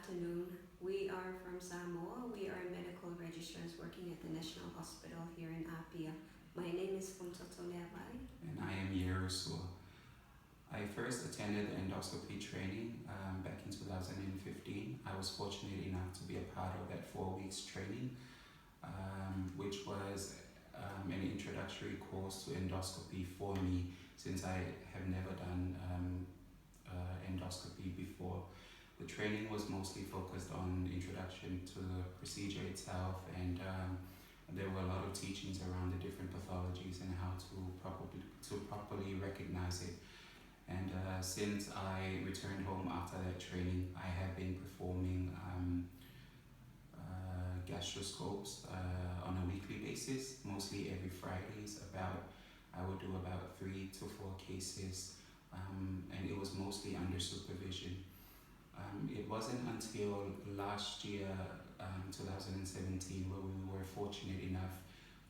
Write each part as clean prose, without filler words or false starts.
afternoon. We are from Samoa. We are medical registrars working at the National Hospital here in Apia. My name is Funtoto Lebai. And I am Yerusu. I first attended endoscopy training back in 2015. I was fortunate enough to be a part of that 4 weeks training, which was an introductory course to endoscopy for me, since I have never done endoscopy before. The training was mostly focused on introduction to the procedure itself, and there were a lot of teachings around the different pathologies and how to properly recognize it. And since I returned home after that training, I have been performing gastroscopes on a weekly basis, mostly every Fridays. I would do about 3 to 4 cases, and it was mostly under supervision. It wasn't until last year, 2017, where we were fortunate enough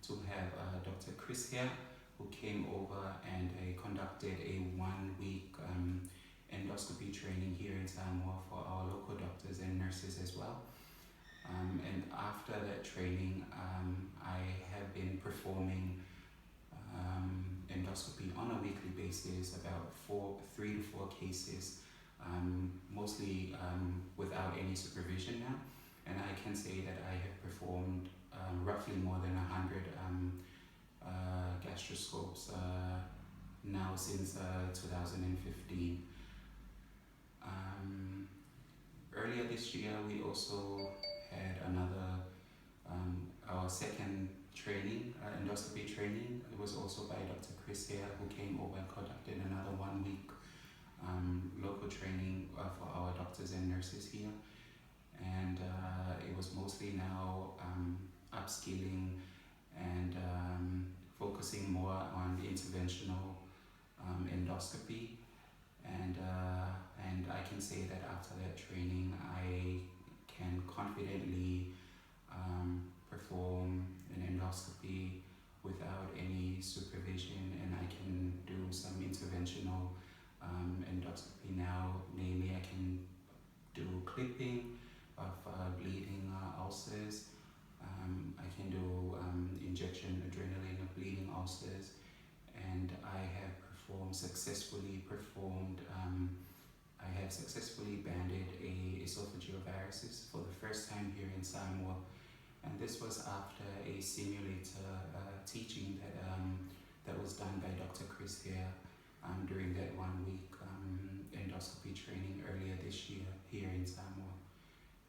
to have Dr. Chris here, who came over and conducted a 1-week endoscopy training here in Samoa for our local doctors and nurses as well. And after that training, I have been performing endoscopy on a weekly basis, about 3 to 4 cases, mostly without any supervision now. And I can say that I have performed roughly more than 100 gastroscopes now since 2015. Earlier this year, we also had another, our second training, endoscopy training. It was also by Dr. Chris here, who came over and conducted another 1-week local training for our doctors and nurses here. And it was mostly now upskilling and focusing more on the interventional endoscopy. And I can say that after that training, I can confidently perform an endoscopy without any supervision, and I can do some interventional endoscopy now. Namely, I can do clipping of bleeding ulcers. I can do injection adrenaline of bleeding ulcers, and I have successfully banded a esophageal varices for the first time here in Samoa. And this was after a simulator teaching that was done by Dr. Chris here during that 1-week endoscopy training earlier this year here in Samoa.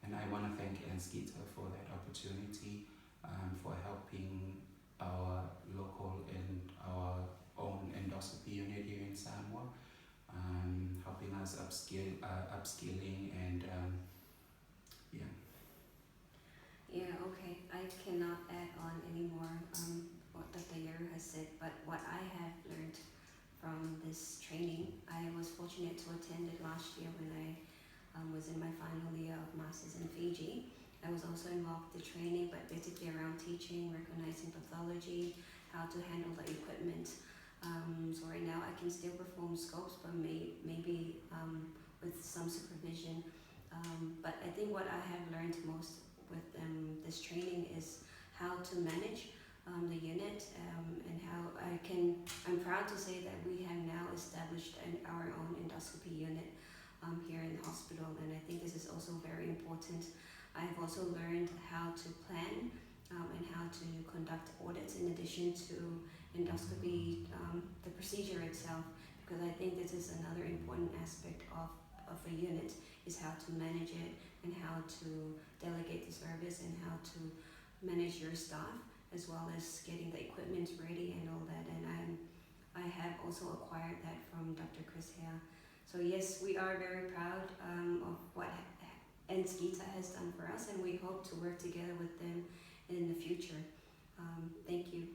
And I want to thank Anskita for that opportunity, for helping our local and our own endoscopy unit here in Samoa, helping us upskilling and yeah. Yeah, okay. I cannot add on any more what Dr. Yeru has said, but what I have learned from this training, I was fortunate to attend it last year when I was in my final year of Masters in Fiji. I was also involved in the training, but basically around teaching, recognizing pathology, how to handle the equipment. So right now I can still perform scopes, but maybe with some supervision. But I think what I have learned most with this training is how to manage the unit, and how I'm proud to say that we have now established our own endoscopy unit here in the hospital, and I think this is also very important. I've also learned how to plan and how to conduct audits in addition to endoscopy, the procedure itself, because I think this is another important aspect of a unit, is how to manage it and how to delegate the service and how to manage your staff, as well as getting the equipment ready and all that. And I have also acquired that from Dr. Chris here. So yes, we are very proud of what Anskita has done for us, and we hope to work together with them in the future. Thank you.